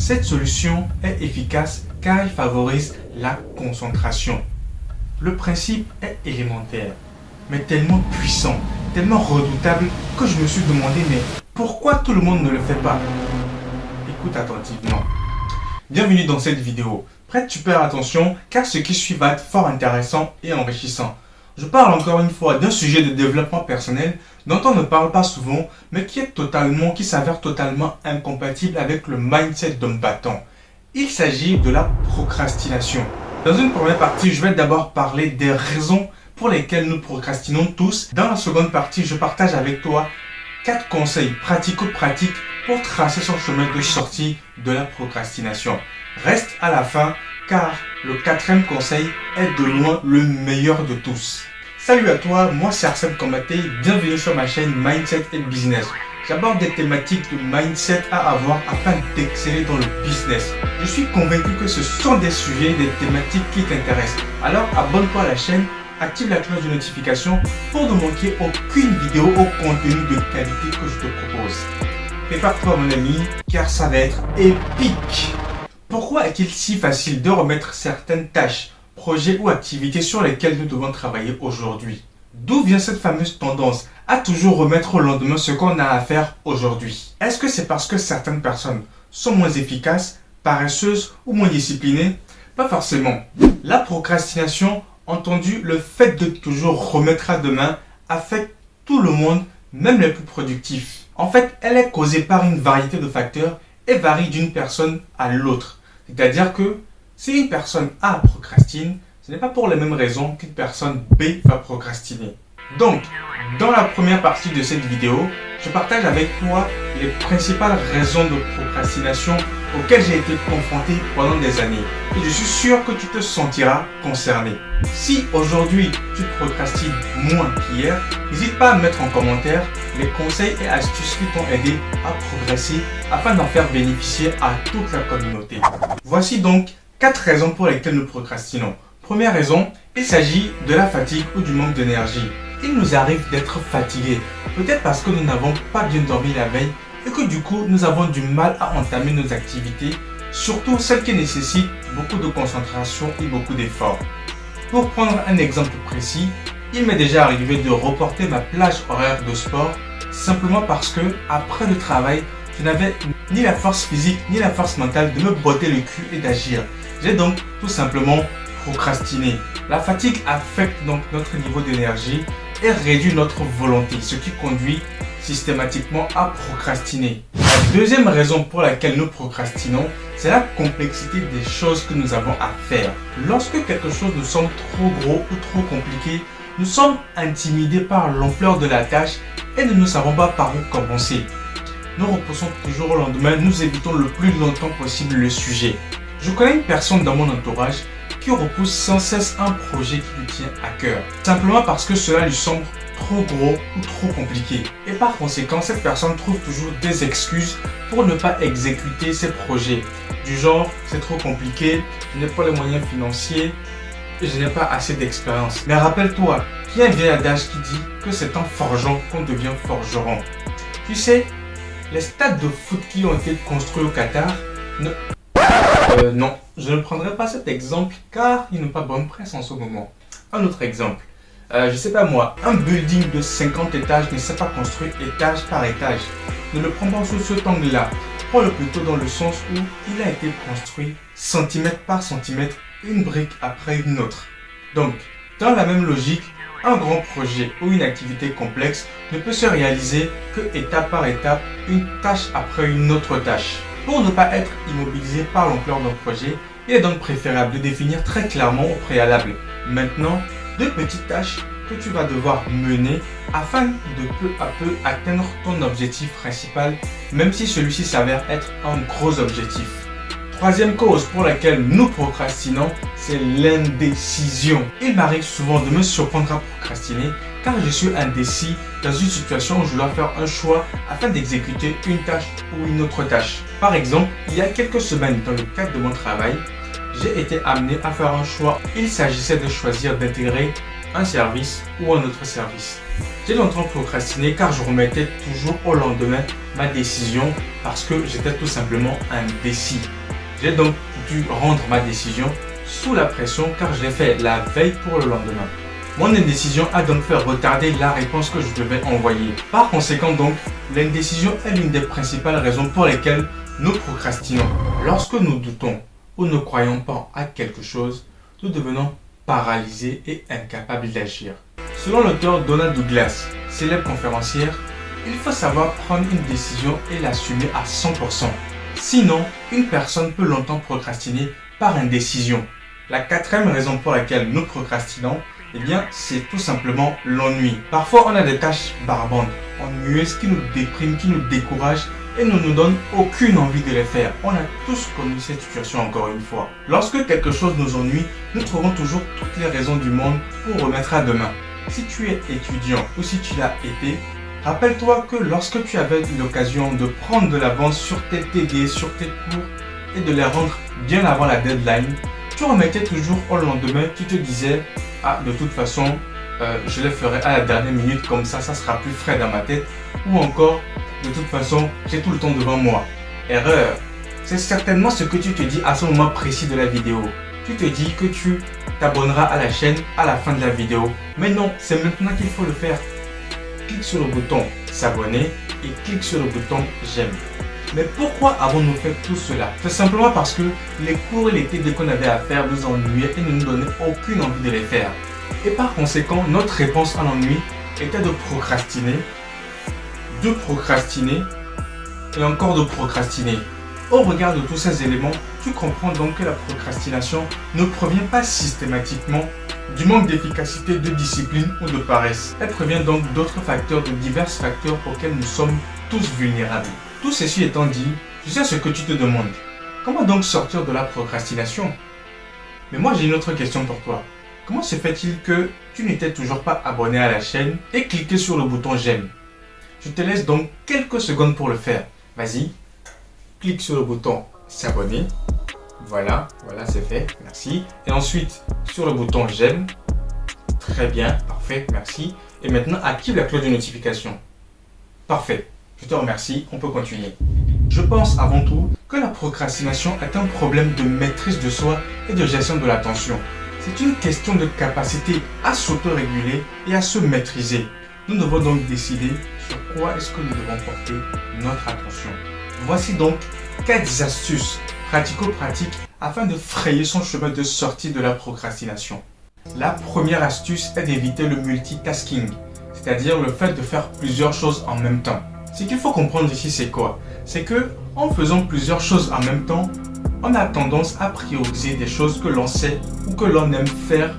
Cette solution est efficace car elle favorise la concentration. Le principe est élémentaire, mais tellement puissant, tellement redoutable que je me suis demandé mais pourquoi tout le monde ne le fait pas? Écoute attentivement. Bienvenue dans cette vidéo. Prête super attention car ce qui suit va être fort intéressant et enrichissant. Je parle encore une fois d'un sujet de développement personnel dont on ne parle pas souvent mais qui s'avère totalement incompatible avec le mindset d'homme battant. Il s'agit de la procrastination. Dans une première partie, je vais d'abord parler des raisons pour lesquelles nous procrastinons tous. Dans la seconde partie, je partage avec toi 4 conseils pratico-pratiques pour tracer son chemin de sortie de la procrastination. Reste à la fin car le 4e conseil est de loin le meilleur de tous. Salut à toi, moi c'est Arsène Kamate, bienvenue sur ma chaîne Mindset et Business. J'aborde des thématiques de mindset à avoir afin d'exceller dans le business. Je suis convaincu que ce sont des sujets, des thématiques qui t'intéressent. Alors abonne-toi à la chaîne, active la cloche de notification pour ne manquer aucune vidéo au contenu de qualité que je te propose. Prépare-toi mon ami, car ça va être épique. Pourquoi est-il si facile de remettre certaines tâches, projets ou activités sur lesquels nous devons travailler aujourd'hui? D'où vient cette fameuse tendance à toujours remettre au lendemain ce qu'on a à faire aujourd'hui? Est-ce que c'est parce que certaines personnes sont moins efficaces, paresseuses ou moins disciplinées? Pas forcément. La procrastination, entendu le fait de toujours remettre à demain, affecte tout le monde, même les plus productifs. En fait, elle est causée par une variété de facteurs et varie d'une personne à l'autre. C'est-à-dire que si une personne A procrastine, ce n'est pas pour les mêmes raisons qu'une personne B va procrastiner. Donc, dans la première partie de cette vidéo, je partage avec toi les principales raisons de procrastination auxquelles j'ai été confronté pendant des années. Et je suis sûr que tu te sentiras concerné. Si aujourd'hui tu procrastines moins qu'hier, n'hésite pas à mettre en commentaire les conseils et astuces qui t'ont aidé à progresser afin d'en faire bénéficier à toute la communauté. Voici donc 4 raisons pour lesquelles nous procrastinons. Première raison, il s'agit de la fatigue ou du manque d'énergie. Il nous arrive d'être fatigués, peut-être parce que nous n'avons pas bien dormi la veille et que du coup nous avons du mal à entamer nos activités, surtout celles qui nécessitent beaucoup de concentration et beaucoup d'efforts. Pour prendre un exemple précis, il m'est déjà arrivé de reporter ma plage horaire de sport simplement parce que après le travail, je n'avais ni la force physique ni la force mentale de me botter le cul et d'agir. J'ai donc tout simplement procrastiné. La fatigue affecte donc notre niveau d'énergie et réduit notre volonté, ce qui conduit systématiquement à procrastiner. La deuxième raison pour laquelle nous procrastinons, c'est la complexité des choses que nous avons à faire. Lorsque quelque chose nous semble trop gros ou trop compliqué, nous sommes intimidés par l'ampleur de la tâche et nous ne savons pas par où commencer. Nous repoussons toujours au lendemain, nous évitons le plus longtemps possible le sujet. Je connais une personne dans mon entourage qui repousse sans cesse un projet qui lui tient à cœur, simplement parce que cela lui semble trop gros ou trop compliqué. Et par conséquent, cette personne trouve toujours des excuses pour ne pas exécuter ses projets. Du genre, c'est trop compliqué, je n'ai pas les moyens financiers, et je n'ai pas assez d'expérience. Mais rappelle-toi, il y a un vieil adage qui dit que c'est en forgeant qu'on devient forgeron. Tu sais, les stades de foot qui ont été construits au Qatar non, je ne prendrai pas cet exemple car il n'est pas bonne presse en ce moment. Un autre exemple, je sais pas moi, un building de 50 étages ne s'est pas construit étage par étage. Ne le prends pas sous cet angle-là, prends-le plutôt dans le sens où il a été construit centimètre par centimètre, une brique après une autre. Donc, dans la même logique, un grand projet ou une activité complexe ne peut se réaliser que étape par étape, une tâche après une autre tâche. Pour ne pas être immobilisé par l'ampleur d'un projet, il est donc préférable de définir très clairement au préalable. Maintenant, 2 petites tâches que tu vas devoir mener afin de peu à peu atteindre ton objectif principal, même si celui-ci s'avère être un gros objectif. Troisième cause pour laquelle nous procrastinons, c'est l'indécision. Il m'arrive souvent de me surprendre à procrastiner car je suis indécis dans une situation où je dois faire un choix afin d'exécuter une tâche ou une autre tâche. Par exemple, il y a quelques semaines, dans le cadre de mon travail, j'ai été amené à faire un choix. Il s'agissait de choisir d'intégrer un service ou un autre service. J'ai longtemps procrastiné car je remettais toujours au lendemain ma décision parce que j'étais tout simplement indécis. J'ai donc dû rendre ma décision sous la pression car je l'ai fait la veille pour le lendemain. Mon indécision a donc fait retarder la réponse que je devais envoyer. Par conséquent donc, l'indécision est l'une des principales raisons pour lesquelles nous procrastinons. Lorsque nous doutons ou ne croyons pas à quelque chose, nous devenons paralysés et incapables d'agir. Selon l'auteur Donna Douglas, célèbre conférencière, il faut savoir prendre une décision et l'assumer à 100%. Sinon, une personne peut longtemps procrastiner par indécision. La quatrième raison pour laquelle nous procrastinons, eh bien, c'est tout simplement l'ennui. Parfois, on a des tâches barbantes, ennuyeuses qui nous dépriment, qui nous découragent et ne nous donnent aucune envie de les faire. On a tous connu cette situation encore une fois. Lorsque quelque chose nous ennuie, nous trouvons toujours toutes les raisons du monde pour remettre à demain. Si tu es étudiant ou si tu l'as été, rappelle-toi que lorsque tu avais l'occasion de prendre de l'avance sur tes TD, sur tes cours et de les rendre bien avant la deadline, tu remettais toujours au lendemain, tu te disais « Ah, de toute façon, je les ferai à la dernière minute, comme ça sera plus frais dans ma tête. » Ou encore « De toute façon, j'ai tout le temps devant moi. » Erreur. C'est certainement ce que tu te dis à ce moment précis de la vidéo. Tu te dis que tu t'abonneras à la chaîne à la fin de la vidéo. Mais non, c'est maintenant qu'il faut le faire. Clique sur le bouton s'abonner et clique sur le bouton j'aime. Mais pourquoi avons-nous fait tout cela? C'est simplement parce que les cours et les TD qu'on avait à faire nous ennuyaient et ne nous donnaient aucune envie de les faire. Et par conséquent, notre réponse à l'ennui était de procrastiner et encore de procrastiner. Au regard de tous ces éléments, tu comprends donc que la procrastination ne provient pas systématiquement du manque d'efficacité, de discipline ou de paresse. Elle provient donc d'autres facteurs, de divers facteurs auxquels nous sommes tous vulnérables. Tout ceci étant dit, je sais ce que tu te demandes. Comment donc sortir de la procrastination? Mais moi j'ai une autre question pour toi. Comment se fait-il que tu n'étais toujours pas abonné à la chaîne et cliqué sur le bouton j'aime? Je te laisse donc quelques secondes pour le faire. Vas-y, clique sur le bouton s'abonner. Voilà, c'est fait, merci. Et ensuite, sur le bouton j'aime. Très bien, parfait, merci. Et maintenant, active la cloche de notification. Parfait, je te remercie, on peut continuer. Je pense avant tout que la procrastination est un problème de maîtrise de soi et de gestion de l'attention. C'est une question de capacité à s'auto-réguler et à se maîtriser. Nous devons donc décider sur quoi est-ce que nous devons porter notre attention. Voici donc 4 astuces pratico-pratiques afin de frayer son chemin de sortie de la procrastination. La première astuce est d'éviter le multitasking, c'est-à-dire le fait de faire plusieurs choses en même temps. Ce qu'il faut comprendre ici, c'est quoi? C'est que en faisant plusieurs choses en même temps, on a tendance à prioriser des choses que l'on sait ou que l'on aime faire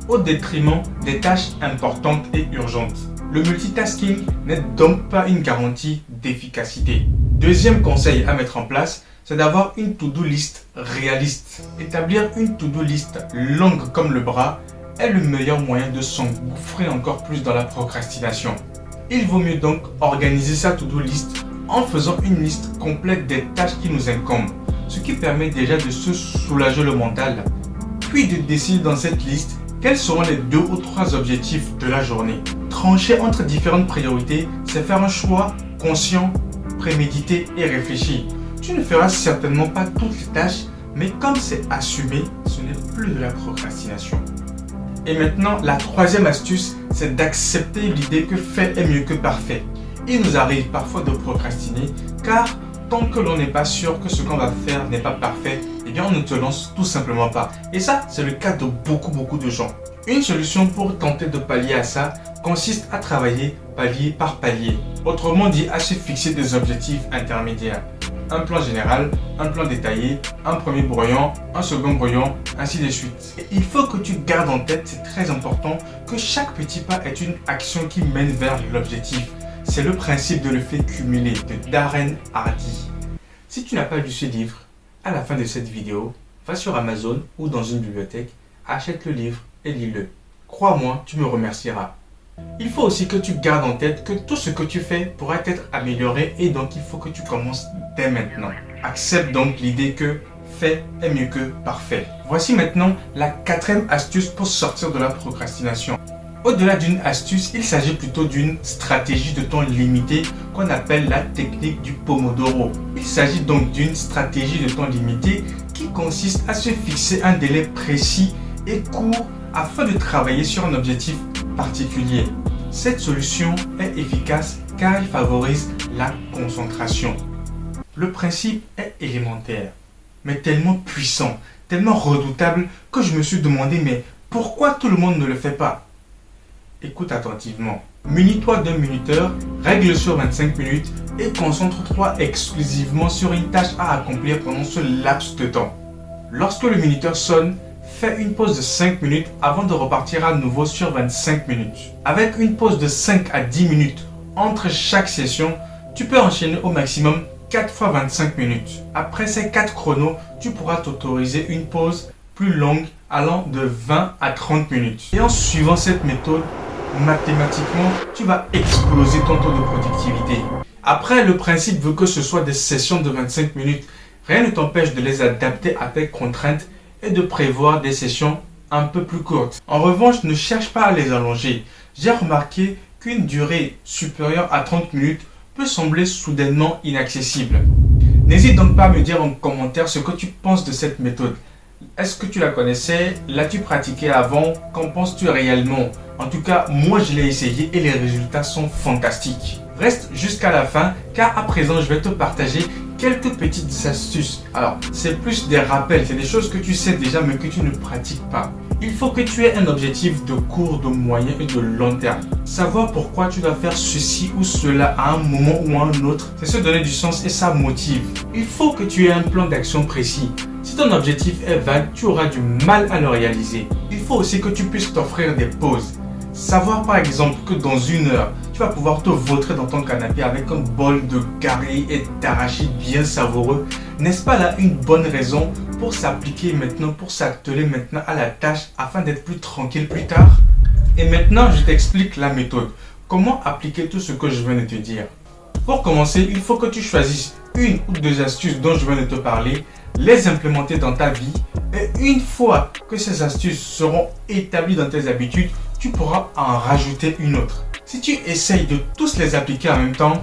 au détriment des tâches importantes et urgentes. Le multitasking n'est donc pas une garantie d'efficacité. Deuxième conseil à mettre en place, c'est d'avoir une to-do list réaliste. Établir une to-do list longue comme le bras est le meilleur moyen de s'engouffrer encore plus dans la procrastination. Il vaut mieux donc organiser sa to-do list en faisant une liste complète des tâches qui nous incombent, ce qui permet déjà de se soulager le mental, puis de décider dans cette liste quels seront les 2 ou 3 objectifs de la journée. Trancher entre différentes priorités, c'est faire un choix conscient, prémédité et réfléchi. Tu ne feras certainement pas toutes les tâches, mais comme c'est assumé, ce n'est plus de la procrastination. Et maintenant, la troisième astuce, c'est d'accepter l'idée que fait est mieux que parfait. Il nous arrive parfois de procrastiner, car tant que l'on n'est pas sûr que ce qu'on va faire n'est pas parfait, eh bien on ne te lance tout simplement pas. Et ça, c'est le cas de beaucoup de gens. Une solution pour tenter de pallier à ça consiste à travailler palier par palier. Autrement dit, à se fixer des objectifs intermédiaires. Un plan général, un plan détaillé, un premier brouillon, un second brouillon, ainsi de suite. Et il faut que tu gardes en tête, c'est très important, que chaque petit pas est une action qui mène vers l'objectif. C'est le principe de l'effet cumulé de Darren Hardy. Si tu n'as pas lu ce livre, à la fin de cette vidéo, va sur Amazon ou dans une bibliothèque, achète le livre et lis-le. Crois-moi, tu me remercieras. Il faut aussi que tu gardes en tête que tout ce que tu fais pourra être amélioré et donc il faut que tu commences dès maintenant. Accepte donc l'idée que fait est mieux que parfait. Voici maintenant la 4e astuce pour sortir de la procrastination. Au-delà d'une astuce, il s'agit plutôt d'une stratégie de temps limité qu'on appelle la technique du Pomodoro. Il s'agit donc d'une stratégie de temps limité qui consiste à se fixer un délai précis et court afin de travailler sur un objectif particulier. Cette solution est efficace car elle favorise la concentration. Le principe est élémentaire, mais tellement puissant, tellement redoutable que je me suis demandé mais pourquoi tout le monde ne le fait pas? Écoute attentivement. Munis-toi d'un minuteur, règle sur 25 minutes et concentre-toi exclusivement sur une tâche à accomplir pendant ce laps de temps. Lorsque le minuteur sonne, fais une pause de 5 minutes avant de repartir à nouveau sur 25 minutes. Avec une pause de 5 à 10 minutes entre chaque session, tu peux enchaîner au maximum 4 fois 25 minutes. Après ces 4 chronos, tu pourras t'autoriser une pause plus longue allant de 20 à 30 minutes. Et en suivant cette méthode, mathématiquement, tu vas exploser ton taux de productivité. Après, le principe veut que ce soit des sessions de 25 minutes. Rien ne t'empêche de les adapter à tes contraintes et de prévoir des sessions un peu plus courtes. En revanche, ne cherche pas à les allonger. J'ai remarqué qu'une durée supérieure à 30 minutes peut sembler soudainement inaccessible. N'hésite donc pas à me dire en commentaire ce que tu penses de cette méthode. Est-ce que tu la connaissais? L'as-tu pratiquée avant? Qu'en penses-tu réellement? En tout cas, moi je l'ai essayé et les résultats sont fantastiques. Reste jusqu'à la fin car à présent je vais te partager quelques petites astuces. Alors, c'est plus des rappels, c'est des choses que tu sais déjà mais que tu ne pratiques pas. Il faut que tu aies un objectif de court, de moyen et de long terme. Savoir pourquoi tu dois faire ceci ou cela à un moment ou à un autre, c'est se donner du sens et ça motive. Il faut que tu aies un plan d'action précis. Si ton objectif est vague, tu auras du mal à le réaliser. Il faut aussi que tu puisses t'offrir des pauses. Savoir par exemple que dans 1 heure, tu vas pouvoir te vautrer dans ton canapé avec un bol de curry et d'arachide bien savoureux. N'est-ce pas là une bonne raison pour s'appliquer maintenant, pour s'atteler maintenant à la tâche afin d'être plus tranquille plus tard? Et maintenant, je t'explique la méthode. Comment appliquer tout ce que je viens de te dire? Pour commencer, il faut que tu choisisses 1 ou 2 astuces dont je viens de te parler, les implémenter dans ta vie et une fois que ces astuces seront établies dans tes habitudes, tu pourras en rajouter une autre. Si tu essayes de tous les appliquer en même temps,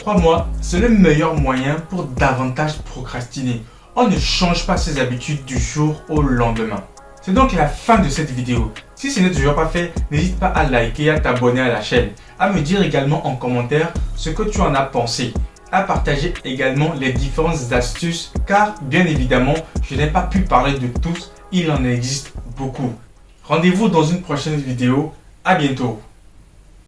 crois-moi, c'est le meilleur moyen pour davantage procrastiner. On ne change pas ses habitudes du jour au lendemain. C'est donc la fin de cette vidéo. Si ce n'est toujours pas fait, n'hésite pas à liker et à t'abonner à la chaîne. À me dire également en commentaire ce que tu en as pensé. À partager également les différentes astuces car bien évidemment, je n'ai pas pu parler de tous, il en existe beaucoup. Rendez-vous dans une prochaine vidéo. À bientôt.